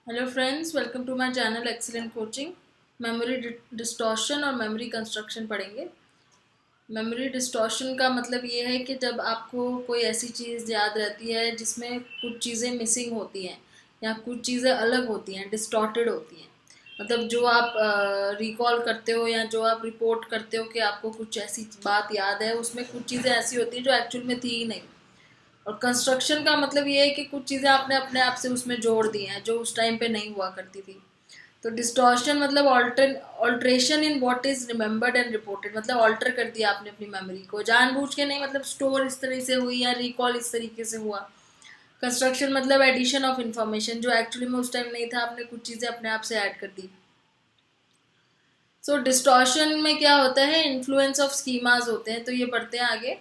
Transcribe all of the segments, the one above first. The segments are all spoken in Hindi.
Hello friends, welcome to my channel excellent coaching. Memory distortion और मेमोरी कंस्ट्रक्शन पढ़ेंगे। मेमोरी डिस्टॉर्शन का मतलब ये है कि जब आपको कोई ऐसी चीज़ याद रहती है जिसमें कुछ चीज़ें मिसिंग होती हैं या कुछ चीज़ें अलग होती हैं, डिस्टॉर्टेड होती हैं। मतलब जो आप रिकॉल करते हो या जो आप रिपोर्ट करते हो कि आपको कुछ ऐसी बात याद है, उसमें कुछ चीज़ें ऐसी होती हैं जो एक्चुअल में थी ही नहीं। और कंस्ट्रक्शन का मतलब ये है कि कुछ चीज़ें आपने अपने आप से उसमें जोड़ दी हैं जो उस टाइम पे नहीं हुआ करती थी। तो डिस्टॉर्शन मतलब alteration in what is remembered and reported, मतलब ऑल्टर कर दिया आपने अपनी मेमोरी को जानबूझ के नहीं, मतलब स्टोर इस तरह से हुई या रिकॉल इस तरीके से हुआ। कंस्ट्रक्शन मतलब एडिशन ऑफ इन्फॉर्मेशन, जो एक्चुअली में उस टाइम नहीं था, आपने कुछ चीज़ें अपने आप से ऐड कर दी। सो डिस्टॉर्शन में क्या होता है, इन्फ्लुएंस ऑफ स्कीमाज होते हैं, तो ये पढ़ते हैं आगे।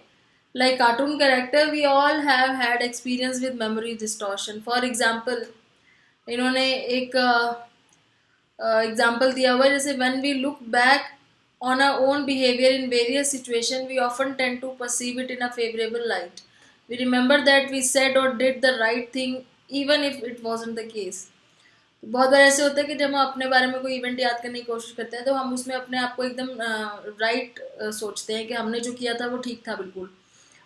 Like cartoon character we all have had experience with memory distortion. For example, इन्होंने एक एग्जाम्पल दिया हुआ है, जैसे when we look back on our own behaviour in various situation we often tend to perceive it in a favourable light. We remember that we said or did the right thing even if it wasn't the case. बहुत बार ऐसे होता है कि जब हम अपने बारे में कोई इवेंट याद करने की कोशिश करते हैं तो हम उसमें अपने आप को एकदम राइट सोचते हैं कि हमने जो किया था वो ठीक था बिल्कुल।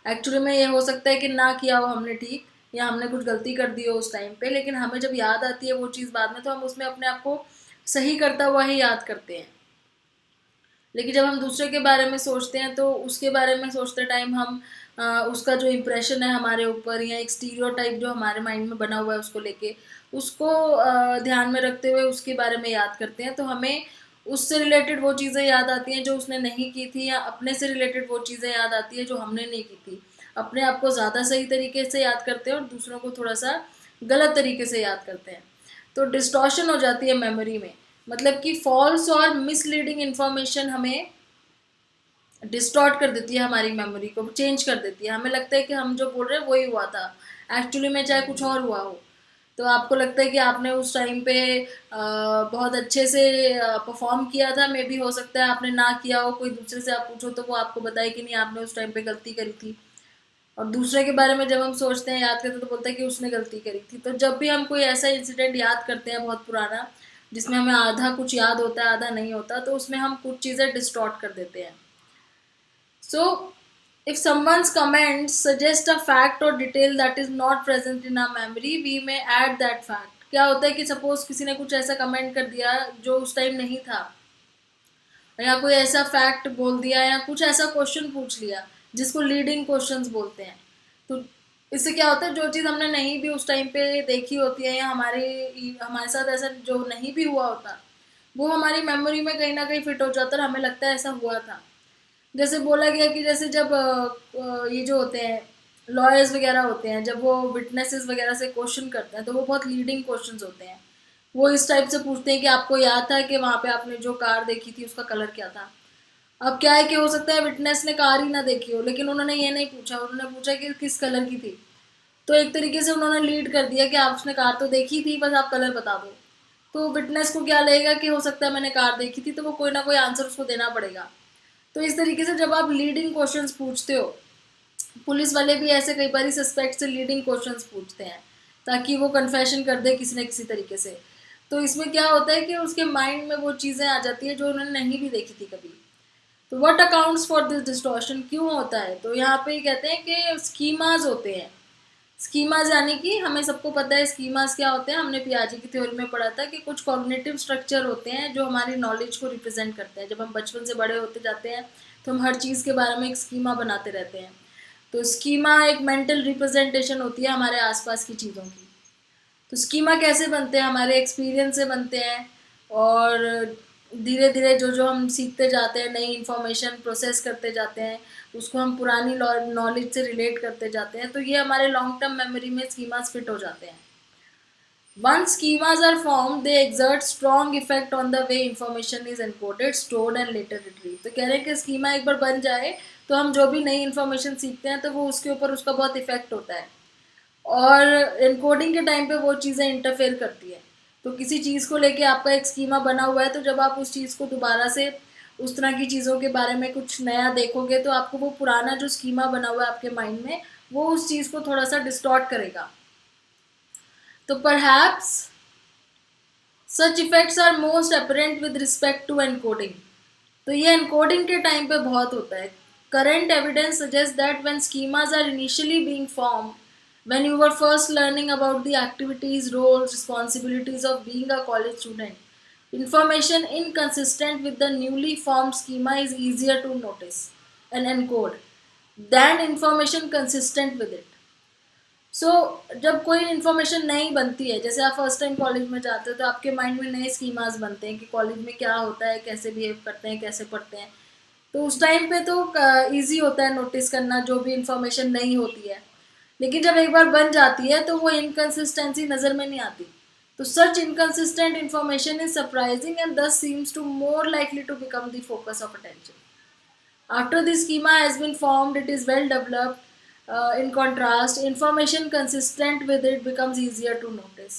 एक्चुअली में ये हो सकता है कि ना किया हो हमने ठीक, या हमने कुछ गलती कर दी हो उस टाइम पे, लेकिन हमें जब याद आती है वो चीज़ बाद में तो हम उसमें अपने आप को सही करता हुआ ही याद करते हैं। लेकिन जब हम दूसरे के बारे में सोचते हैं तो उसके बारे में सोचते टाइम हम उसका जो इम्प्रेशन है हमारे ऊपर, या एक स्टीरियोटाइप जो हमारे माइंड में बना हुआ है उसको लेके, उसको ध्यान में रखते हुए उसके बारे में याद करते हैं, तो हमें उससे रिलेटेड वो चीज़ें याद आती हैं जो उसने नहीं की थी, या अपने से रिलेटेड वो चीज़ें याद आती है जो हमने नहीं की थी। अपने आप को ज़्यादा सही तरीके से याद करते हैं और दूसरों को थोड़ा सा गलत तरीके से याद करते हैं। तो डिस्टॉर्शन हो जाती है मेमोरी में, मतलब कि फॉल्स और मिसलीडिंग इन्फॉर्मेशन हमें डिस्टॉर्ट कर देती है, हमारी मेमोरी को चेंज कर देती है। हमें लगता है कि हम जो बोल रहे हैं वही हुआ था, एक्चुअली में चाहे कुछ और हुआ हो। तो आपको लगता है कि आपने उस टाइम पे बहुत अच्छे से परफॉर्म किया था, मे भी हो सकता है आपने ना किया हो, कोई दूसरे से आप पूछो तो वो आपको बताए कि नहीं आपने उस टाइम पे गलती करी थी। और दूसरे के बारे में जब हम सोचते हैं, याद करते हैं, तो बोलते हैं कि उसने गलती करी थी। तो जब भी हम कोई ऐसा इंसिडेंट याद करते हैं बहुत पुराना, जिसमें हमें आधा कुछ याद होता है आधा नहीं होता, तो उसमें हम कुछ चीज़ें डिस्टॉर्ट कर देते हैं। So, if someone's comments suggest a fact or detail that is not present in our memory, we may add that fact. क्या होता है कि सपोज किसी ने कुछ ऐसा कमेंट कर दिया जो उस टाइम नहीं था, या कोई ऐसा फैक्ट बोल दिया, या कुछ ऐसा क्वेश्चन पूछ लिया जिसको लीडिंग क्वेश्चंस बोलते हैं। तो इससे क्या होता है, जो चीज़ हमने नहीं भी उस टाइम पे देखी होती है, या हमारे हमारे साथ ऐसा जो नहीं भी हुआ होता, वो हमारी मेमोरी में कहीं ना कहीं फिट हो जाता है और हमें लगता है ऐसा हुआ था। जैसे बोला गया कि जैसे जब ये जो होते हैं लॉयर्स वगैरह होते हैं, जब वो विटनेसेस वगैरह से क्वेश्चन करते हैं तो वो बहुत लीडिंग क्वेश्चंस होते हैं। वो इस टाइप से पूछते हैं कि आपको याद था कि वहाँ पे आपने जो कार देखी थी उसका कलर क्या था। अब क्या है कि हो सकता है विटनेस ने कार ही ना देखी हो, लेकिन उन्होंने ये नहीं पूछा, उन्होंने पूछा कि किस कलर की थी। तो एक तरीके से उन्होंने लीड कर दिया कि आपने कार तो देखी थी, बस आप कलर बता दो। तो विटनेस को क्या लगेगा कि हो सकता है मैंने कार देखी थी, तो वो कोई ना कोई आंसर उसको देना पड़ेगा। तो इस तरीके से जब आप लीडिंग क्वेश्चंस पूछते हो, पुलिस वाले भी ऐसे कई बार सस्पेक्ट से लीडिंग क्वेश्चंस पूछते हैं ताकि वो कन्फेशन कर दे किसी न किसी तरीके से। तो इसमें क्या होता है कि उसके माइंड में वो चीज़ें आ जाती है जो उन्होंने नहीं भी देखी थी कभी। तो what accounts for this distortion, क्यों होता है, तो यहाँ पे कहते हैं कि स्कीमाज होते हैं। स्कीमाज यानी कि हमें सबको पता है स्कीमाज क्या होते हैं, हमने पियाजे की थ्योरी में पढ़ा था कि कुछ कॉग्निटिव स्ट्रक्चर होते हैं जो हमारी नॉलेज को रिप्रेजेंट करते हैं। जब हम बचपन से बड़े होते जाते हैं तो हम हर चीज़ के बारे में एक स्कीमा बनाते रहते हैं। तो स्कीमा एक मेंटल रिप्रेजेंटेशन होती है हमारे आसपास की चीज़ों की। तो स्कीमा कैसे बनते हैं, हमारे एक्सपीरियंस से बनते हैं। और धीरे धीरे जो जो हम सीखते जाते हैं, नई इन्फॉर्मेशन प्रोसेस करते जाते हैं, उसको हम पुरानी नॉलेज से रिलेट करते जाते हैं, तो ये हमारे लॉन्ग टर्म मेमोरी में स्कीमास फिट हो जाते हैं। Once schemas are formed, they exert strong effect on the way information is encoded, stored and later retrieved. तो कह रहे हैं कि स्कीमा एक बार बन जाए तो हम जो भी नई इन्फॉर्मेशन सीखते हैं तो वो उसके ऊपर उसका बहुत इफेक्ट होता है, और एनकोडिंग के टाइम पे वो चीज़ें इंटरफेयर करती है। तो किसी चीज़ को लेके आपका एक स्कीमा बना हुआ है, तो जब आप उस चीज़ को दोबारा से उस तरह की चीज़ों के बारे में कुछ नया देखोगे तो आपको वो पुराना जो स्कीमा बना हुआ है आपके माइंड में, वो उस चीज़ को थोड़ा सा डिस्टॉर्ट करेगा। तो perhaps such effects are most apparent with respect to encoding. तो ये एनकोडिंग के टाइम पे बहुत होता है। Current evidence suggest that when schemas are initially being form, when you were first learning about the activities, roles, responsibilities of being a college student, information inconsistent with the newly formed schema is easier to notice and encode than information consistent with it. सो जब कोई इन्फॉर्मेशन नहीं बनती है, जैसे आप फर्स्ट टाइम कॉलेज में जाते हो तो आपके माइंड में नए स्कीमास बनते हैं कि कॉलेज में क्या होता है, कैसे बिहेव करते हैं, कैसे पढ़ते हैं। तो उस टाइम पे तो ईजी होता है नोटिस करना जो भी इंफॉर्मेशन नहीं होती है। लेकिन जब एक बार बन जाती है तो वो इनकन्सिस्टेंसी नज़र में नहीं आती। तो such inconsistent information is surprising and thus seems to more likely to become the focus of attention. After the schema has been formed, it is well developed. In contrast, information consistent with it becomes easier to notice.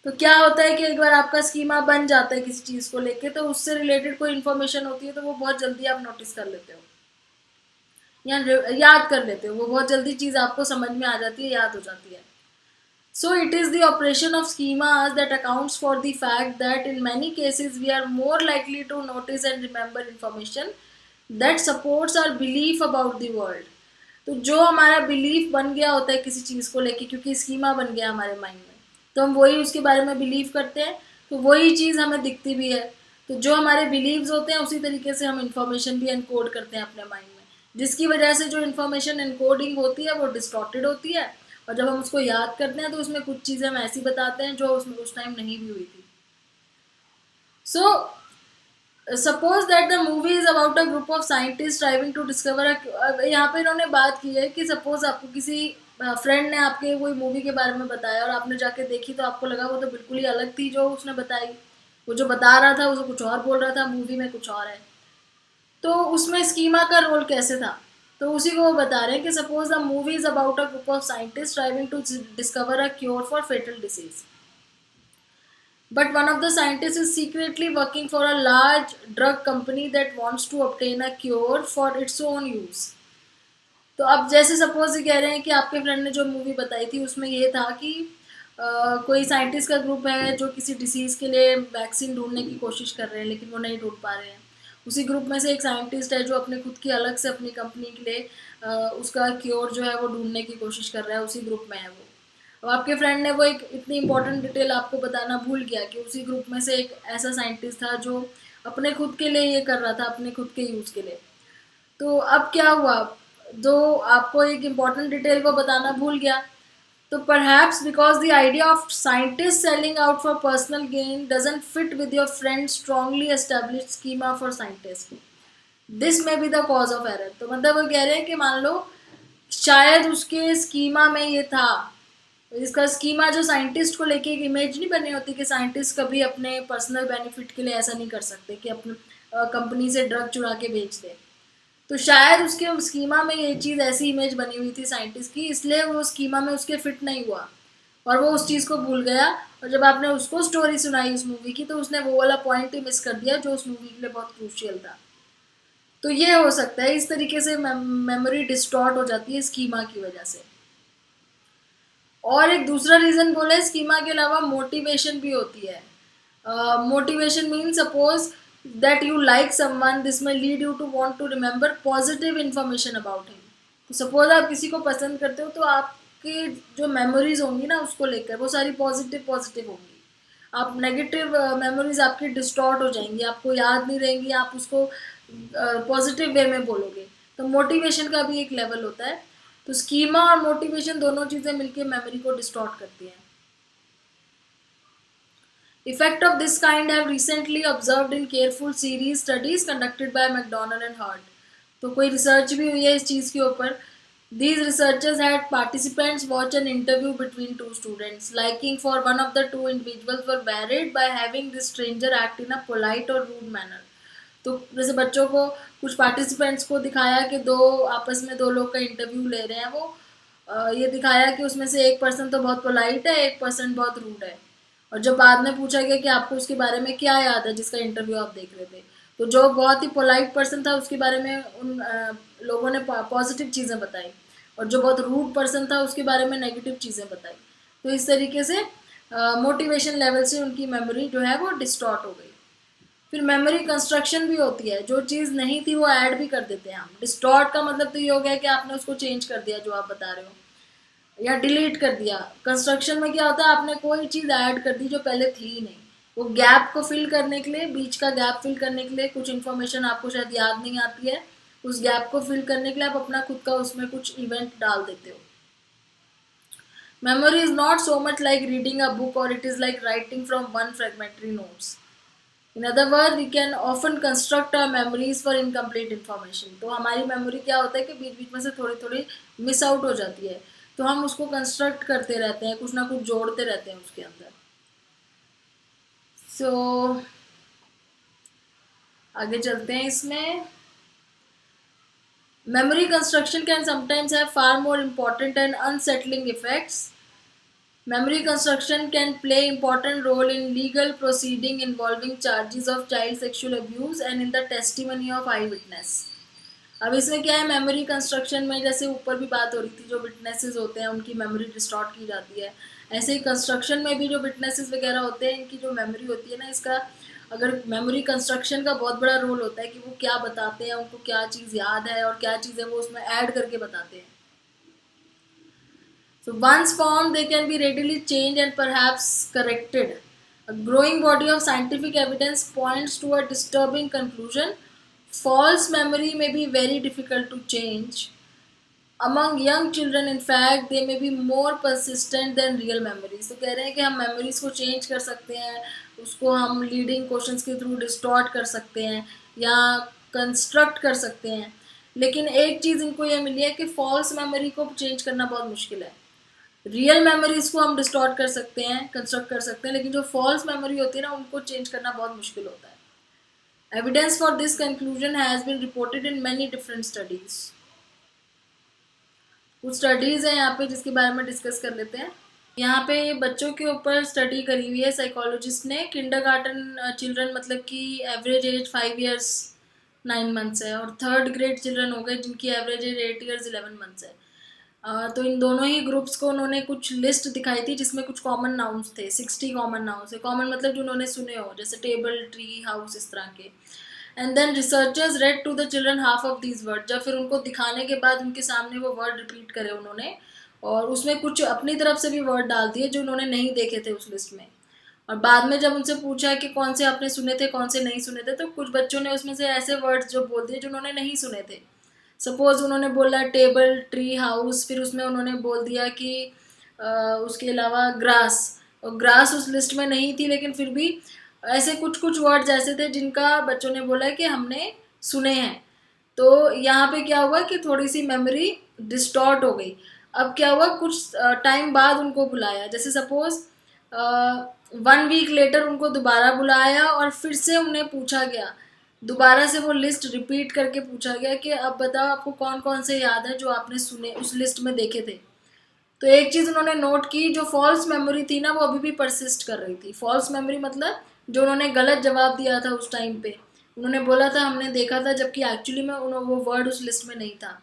तो क्या होता है कि एक बार आपका स्कीमा बन जाता है किसी चीज़ को लेके, तो उससे रिलेटेड कोई इन्फॉर्मेशन होती है तो वो बहुत जल्दी आप नोटिस कर लेते हो या याद कर लेते हो। वो बहुत जल्दी चीज़ आपको समझ में आ जाती है, याद हो जाती है। So it is the operation of schemas that accounts for the fact that in many cases we are more likely to notice and remember information that supports our belief about the world. तो जो हमारा बिलीफ बन गया होता है किसी चीज़ को लेके, क्योंकि स्कीमा बन गया हमारे माइंड में, तो हम वही उसके बारे में बिलीव करते हैं, तो वही चीज़ हमें दिखती भी है। तो जो हमारे बिलीव्स होते हैं उसी तरीके से हम इंफॉर्मेशन भी एनकोड करते हैं अपने माइंड में, जिसकी वजह से जो इन्फॉर्मेशन एनकोडिंग होती है वो डिस्टॉर्टेड होती है, और जब हम उसको याद करते हैं तो उसमें कुछ चीज़ें हम ऐसी बताते हैं जो उसमें उस टाइम नहीं भी हुई थी। So suppose that the movie is about a group of scientist driving to discover. यहाँ पे इन्होंने बात की है कि सपोज आपको किसी फ्रेंड ने आपके कोई मूवी के बारे में बताया और आपने जाके देखी तो आपको लगा वो तो बिल्कुल ही अलग थी जो उसने बताई, वो जो बता रहा था वो कुछ और बोल रहा था, मूवी में कुछ और है। तो उसमें स्कीमा का रोल कैसे था, तो उसी को वो बता रहे हैं कि suppose the movie is about a group of scientist driving to discover a cure for fatal disease, but one of the scientists is secretly working for a large drug company that wants to obtain a cure for its own use. तो अब जैसे सपोज कह रहे हैं कि आपके फ्रेंड ने जो मूवी बताई थी उसमें ये था कि कोई साइंटिस्ट का ग्रुप है जो किसी डिसीज़ के लिए वैक्सीन ढूंढने की कोशिश कर रहे हैं लेकिन वो नहीं ढूंढ पा रहे हैं। उसी ग्रुप में से एक साइंटिस्ट है जो अपने खुद की अलग से अपनी कंपनी के लिए उसका क्योर जो है वो ढूंढने की कोशिश कर रहा है, उसी ग्रुप में है वो। अब आपके फ्रेंड ने वो एक इतनी इंपॉर्टेंट डिटेल आपको बताना भूल गया कि उसी ग्रुप में से एक ऐसा साइंटिस्ट था जो अपने खुद के लिए ये कर रहा था, अपने खुद के यूज़ के लिए। तो अब क्या हुआ, जो आपको एक इम्पॉर्टेंट डिटेल वो बताना भूल गया, तो perhaps because the idea of scientist selling out for personal gain doesn't fit with your friend strongly established schema for scientist, this may be the cause of error. तो मतलब वो कह रहे हैं कि मान लो शायद उसके स्कीमा में ये था, इसका स्कीमा जो साइंटिस्ट को लेके एक इमेज नहीं बनी होती कि साइंटिस्ट कभी अपने पर्सनल बेनिफिट के लिए ऐसा नहीं कर सकते कि अपने कंपनी से ड्रग चुरा के बेच दे। तो शायद उसके स्कीमा में ये चीज़ ऐसी इमेज बनी हुई थी साइंटिस्ट की, इसलिए वो स्कीमा में उसके फिट नहीं हुआ और वो उस चीज़ को भूल गया। और जब आपने उसको स्टोरी सुनाई उस मूवी की तो उसने वो वाला पॉइंट ही मिस कर दिया जो उस मूवी के लिए बहुत क्रूशियल था। तो ये हो सकता है, इस तरीके से मेमोरी डिस्टॉर्ट हो जाती है स्कीमा की वजह से। और एक दूसरा रीज़न बोले स्कीमा के अलावा मोटिवेशन भी होती है। Motivation mean suppose that you like someone, this may lead you to want to remember positive information about him. तो सपोज आप किसी को पसंद करते हो तो आपकी जो मेमोरीज होंगी ना उसको लेकर वो सारी पॉजिटिव पॉजिटिव होंगी। आप नेगेटिव मेमोरीज आपकी डिस्टॉर्ट हो जाएंगी, आपको याद नहीं रहेंगी, आप उसको पॉजिटिव वे में बोलोगे। तो मोटिवेशन का भी एक लेवल होता है। तो स्कीमा और मोटिवेशन दोनों चीज़ें मिलकर मेमोरी को डिस्टॉर्ट करती हैं। Effect of this kind have recently observed in careful series studies conducted by McDonald and Hart. तो कोई रिसर्च भी हुई है इस चीज़ के ऊपर। These researchers had participants watch an interview between two students. Liking for one of the two individuals were varied by having this stranger act in a polite or rude manner. तो जैसे बच्चों को कुछ पार्टिसिपेंट्स को दिखाया कि दो आपस में दो लोग का इंटरव्यू ले रहे हैं, वो ये दिखाया कि उसमें से एक पर्सन तो बहुत पोलाइट है, एक पर्सन बहुत रूड है। और जब बाद में पूछा गया कि आपको उसके बारे में क्या याद है जिसका इंटरव्यू आप देख रहे थे, तो जो बहुत ही पोलाइट पर्सन था उसके बारे में उन लोगों ने पॉजिटिव चीज़ें बताई और जो बहुत रूड पर्सन था उसके बारे में नेगेटिव चीज़ें बताई। तो इस तरीके से मोटिवेशन लेवल से उनकी मेमोरी जो है वो डिस्टॉर्ट हो गई। फिर मेमोरी कंस्ट्रक्शन भी होती है, जो चीज़ नहीं थी वो ऐड भी कर देते हैं हम। डिस्टॉर्ट का मतलब तो ये हो गया कि आपने उसको चेंज कर दिया जो आप बता रहे हो, या डिलीट कर दिया। कंस्ट्रक्शन में क्या होता है, आपने कोई चीज़ ऐड कर दी जो पहले थी ही नहीं। वो गैप को फिल करने के लिए, बीच का गैप फिल करने के लिए, कुछ इन्फॉर्मेशन आपको शायद याद नहीं आती है, उस गैप को फिल करने के लिए आप अपना खुद का उसमें कुछ इवेंट डाल देते हो। Memory is not so much like reading a book, or it is like writing from one fragmentary notes. In other words, we can often construct our memories for incomplete information. तो हमारी मेमोरी क्या होता है कि बीच बीच में से थोड़ी थोड़ी मिस आउट हो जाती है, तो हम उसको कंस्ट्रक्ट करते रहते हैं, कुछ ना कुछ जोड़ते रहते हैं उसके अंदर। So, आगे चलते हैं इसमें। Memory construction can sometimes have far more important and unsettling effects. Memory construction can play important role in legal proceeding involving charges of child sexual abuse and in the testimony of eyewitness. अब इसमें क्या है, मेमोरी कंस्ट्रक्शन में जैसे ऊपर भी बात हो रही थी, जो विटनेसेस होते हैं उनकी मेमोरी डिस्टॉर्ट की जाती है, ऐसे ही कंस्ट्रक्शन में भी जो विटनेसेस वगैरह होते हैं इनकी जो मेमोरी होती है ना, इसका अगर मेमोरी कंस्ट्रक्शन का बहुत बड़ा रोल होता है कि वो क्या बताते हैं, उनको क्या चीज़ याद है और क्या चीज़ है वो उसमें ऐड करके बताते हैं। So once formed, they can be readily changed and perhaps corrected. A growing body of scientific evidence points to a disturbing conclusion. False memory may be very difficult to change. Among young children, in fact, they may be more persistent than real memories. तो कह रहे हैं कि हम memories को change कर सकते हैं, उसको हम leading questions के through distort कर सकते हैं या construct कर सकते हैं, लेकिन एक चीज़ इनको ये मिली है कि false memory को change करना बहुत मुश्किल है। रियल मेमोरीज को हम डिस्टॉर्ट कर सकते हैं, कंस्ट्रक्ट कर सकते हैं, लेकिन जो फॉल्स मेमोरी होती है ना उनको चेंज करना बहुत मुश्किल होता है। Evidence for this conclusion has been reported in many different studies. कुछ स्टडीज है यहाँ पे जिसके बारे में डिस्कस कर लेते हैं। यहाँ पे बच्चों के ऊपर स्टडी करी हुई है साइकोलॉजिस्ट ने। किंडरगार्टन चिल्ड्रन मतलब कि एवरेज एज 5 ईयर्स 9 मंथ्स है, और थर्ड ग्रेड चिल्ड्रन हो गए जिनकी एवरेज एज 8 ईयर्स 11 मंथ्स है। तो इन दोनों ही ग्रुप्स को उन्होंने कुछ लिस्ट दिखाई थी जिसमें कुछ कॉमन नाउन्स थे। 60 कॉमन नाउन्स है। कॉमन मतलब जो उन्होंने सुने हो, जैसे टेबल, ट्री, हाउस, इस तरह के। And then researchers read to the children half of these word. जब फिर उनको दिखाने के बाद उनके सामने वो वर्ड रिपीट करे उन्होंने, और उसमें कुछ अपनी तरफ से भी वर्ड डाल दिए जो उन्होंने नहीं देखे थे उस लिस्ट में। और बाद में जब उनसे पूछा कि कौन से आपने सुने थे, कौन से नहीं सुने थे, तो कुछ बच्चों ने उसमें से ऐसे वर्ड्स जो बोल दिए जो उन्होंने नहीं सुने थे। सपोज उन्होंने बोला टेबल, ट्री, हाउस, फिर उसमें उन्होंने बोल दिया कि उसके अलावा ग्रास, और ग्रास उस लिस्ट में नहीं थी, लेकिन फिर भी ऐसे कुछ कुछ वर्ड्स ऐसे थे जिनका बच्चों ने बोला कि हमने सुने हैं। तो यहाँ पे क्या हुआ कि थोड़ी सी मेमोरी डिस्टॉर्ट हो गई। अब क्या हुआ, कुछ टाइम बाद उनको बुलाया, जैसे सपोज 1 वीक लेटर उनको दोबारा बुलाया और फिर से उन्हें पूछा गया, दोबारा से वो लिस्ट रिपीट करके पूछा गया कि अब बताओ आपको कौन कौन से याद है जो आपने सुने उस लिस्ट में देखे थे। तो एक चीज़ उन्होंने नोट की, जो फॉल्स मेमोरी थी ना वो अभी भी परसिस्ट कर रही थी। फॉल्स मेमोरी मतलब जो उन्होंने गलत जवाब दिया था उस टाइम पे, उन्होंने बोला था हमने देखा था, जबकि एक्चुअली में वो वर्ड उस लिस्ट में नहीं था।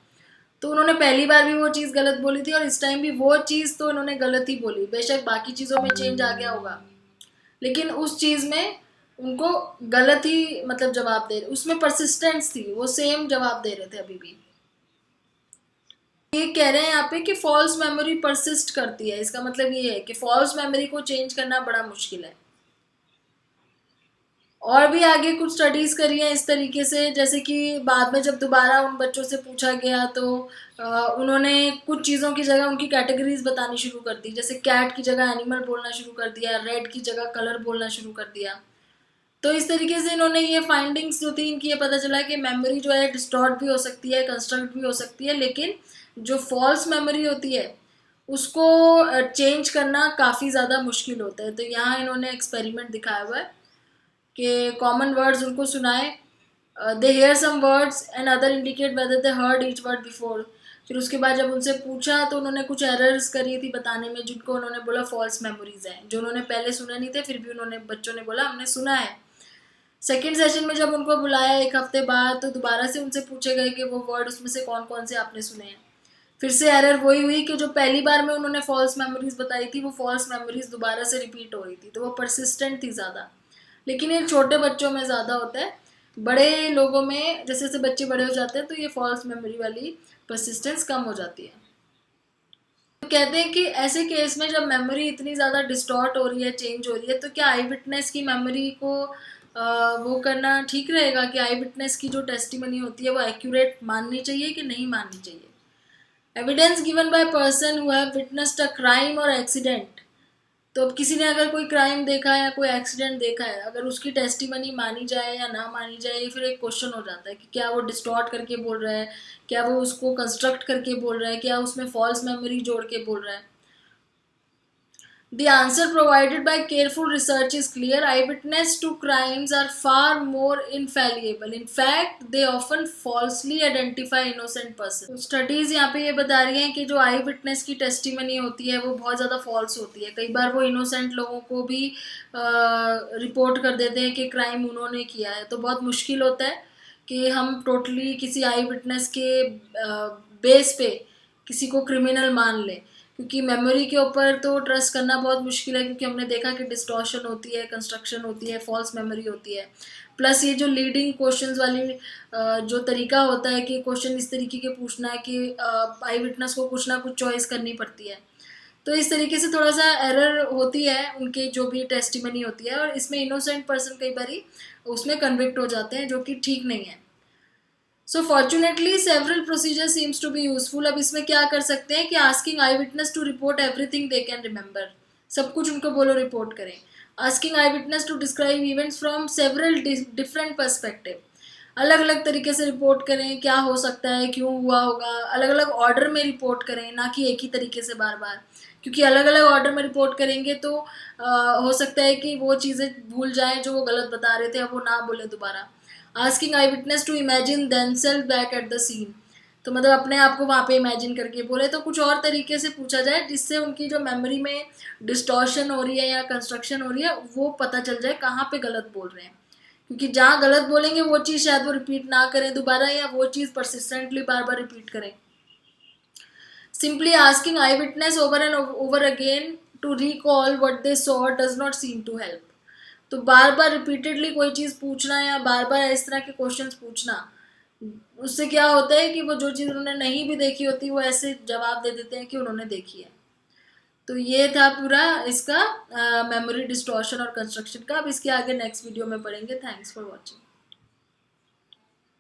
तो उन्होंने पहली बार भी वो चीज़ गलत बोली थी और इस टाइम भी वो चीज़ तो उन्होंने गलत ही बोली। बेशक बाकी चीज़ों में चेंज आ गया होगा, लेकिन उस चीज़ में उनको गलत ही मतलब जवाब दे रहे, उसमें परसिस्टेंस थी, वो सेम जवाब दे रहे थे अभी भी। ये कह रहे हैं यहाँ पे कि फॉल्स मेमोरी परसिस्ट करती है, इसका मतलब ये है कि फॉल्स मेमोरी को चेंज करना बड़ा मुश्किल है। और भी आगे कुछ स्टडीज करी हैं इस तरीके से, जैसे कि बाद में जब दोबारा उन बच्चों से पूछा गया तो उन्होंने कुछ चीज़ों की जगह उनकी कैटेगरीज बतानी शुरू कर दी, जैसे कैट की जगह एनिमल बोलना शुरू कर दिया, रेड की जगह कलर बोलना शुरू कर दिया। तो इस तरीके से इन्होंने ये फाइंडिंग्स जो थी इनकी, ये पता चला कि मेमोरी जो है डिस्टॉर्ट भी हो सकती है, कंस्ट्रक्ट भी हो सकती है, लेकिन जो फॉल्स मेमोरी होती है उसको चेंज करना काफ़ी ज़्यादा मुश्किल होता है। तो यहाँ इन्होंने एक्सपेरिमेंट दिखाया हुआ है कि कॉमन वर्ड्स उनको सुनाए, they hear some words and other indicate whether they heard each word before. फिर उसके बाद जब उनसे पूछा तो उन्होंने कुछ एरर्स करी थी बताने में, जिनको उन्होंने बोला फॉल्स मेमोरीज हैं, जो उन्होंने पहले सुने नहीं थे फिर भी उन्होंने बच्चों ने बोला हमने सुना है। सेकेंड सेशन में जब उनको बुलाया 1 हफ्ते बाद, तो दोबारा से उनसे पूछे गए कि वो वर्ड उसमें से कौन कौन से आपने सुने हैं। फिर से एरर वही हुई कि जो पहली बार में उन्होंने फॉल्स मेमोरीज बताई थी वो फॉल्स मेमोरीज दोबारा से रिपीट हो रही थी, तो वो परसिस्टेंट थी ज़्यादा। लेकिन ये छोटे बच्चों में ज़्यादा होता है, बड़े लोगों में जैसे जैसे बच्चे बड़े हो जाते हैं तो ये फॉल्स मेमोरी वाली परसिस्टेंस कम हो जाती है। तो कहते हैं कि ऐसे केस में जब मेमोरी इतनी ज़्यादा डिस्टॉर्ट हो रही है, चेंज हो रही है, तो क्या आई विटनेस की मेमोरी को वो करना ठीक रहेगा कि आई विटनेस की जो टेस्टिमनी होती है वो एक्यूरेट माननी चाहिए कि नहीं माननी चाहिए? Evidence given by person who have witnessed a crime और एक्सीडेंट। तो अब किसी ने अगर कोई क्राइम देखा है या कोई एक्सीडेंट देखा है, अगर उसकी टेस्टिमनी मानी जाए या ना मानी जाए, ये फिर एक क्वेश्चन हो जाता है कि क्या वो डिस्टॉर्ट करके बोल रहा है, क्या वो उसको कंस्ट्रक्ट करके बोल रहा है, क्या उसमें फॉल्स मेमोरी जोड़ के बोल रहा है। The answer provided by careful research is clear. Eyewitness to crimes are far more infallible. In fact, they often falsely identify innocent persons. Studies यहाँ पे ये बता रही हैं कि जो आई विटनेस की टेस्टिमनी होती है वो बहुत ज़्यादा फॉल्स होती है। कई बार वो इनोसेंट लोगों को भी रिपोर्ट कर देते हैं कि क्राइम उन्होंने किया है। तो बहुत मुश्किल होता है कि हम टोटली किसी आई विटनेस के बेस पे किसी को क्रिमिनल मान लें, क्योंकि मेमोरी के ऊपर तो ट्रस्ट करना बहुत मुश्किल है, क्योंकि हमने देखा कि डिस्टॉर्शन होती है, कंस्ट्रक्शन होती है, फॉल्स मेमोरी होती है। प्लस ये जो लीडिंग क्वेश्चंस वाली जो तरीका होता है कि क्वेश्चन इस तरीके के पूछना है कि आई विटनेस को कुछ ना कुछ चॉइस करनी पड़ती है, तो इस तरीके से थोड़ा सा एरर होती है उनके जो भी टेस्टिमनी होती है, और इसमें इनोसेंट पर्सन कई बार उसमें कन्विक्ट हो जाते हैं, जो कि ठीक नहीं है। So fortunately several procedure seems to be useful. अब इसमें क्या कर सकते हैं कि asking eyewitness to report everything they can remember, सब कुछ उनको बोलो रिपोर्ट करें। Asking eyewitness to describe events from several different perspective, अलग अलग तरीके से रिपोर्ट करें, क्या हो सकता है, क्यों हुआ होगा, अलग अलग ऑर्डर में रिपोर्ट करें, ना कि एक ही तरीके से बार बार, क्योंकि अलग अलग ऑर्डर में रिपोर्ट करेंगे तो हो सकता है कि वो चीज़ें भूल जाएं जो वो गलत बता रहे थे, अब वो ना बोले दोबारा। Asking eyewitness to imagine themselves back at the scene, तो मतलब अपने आप को वहाँ पे इमेजिन करके बोले, तो कुछ और तरीके से पूछा जाए जिससे उनकी जो मेमोरी में डिस्टॉर्शन हो रही है या कंस्ट्रक्शन हो रही है वो पता चल जाए कहाँ पे गलत बोल रहे हैं, क्योंकि जहाँ गलत बोलेंगे वो चीज़ शायद वो रिपीट ना करें दोबारा, या वो चीज़ परसिस्टेंटली बार बार रिपीट करें। Simply asking eyewitness over and over again to recall what they saw does not seem to help. तो बार बार रिपीटेडली कोई चीज़ पूछना या बार बार इस तरह के क्वेश्चंस पूछना, उससे क्या होता है कि वो जो चीज़ उन्होंने नहीं भी देखी होती वो ऐसे जवाब दे देते हैं कि उन्होंने देखी है। तो ये था पूरा इसका मेमोरी डिस्टॉर्शन और कंस्ट्रक्शन का। अब इसके आगे नेक्स्ट वीडियो में पढ़ेंगे। Thanks for watching.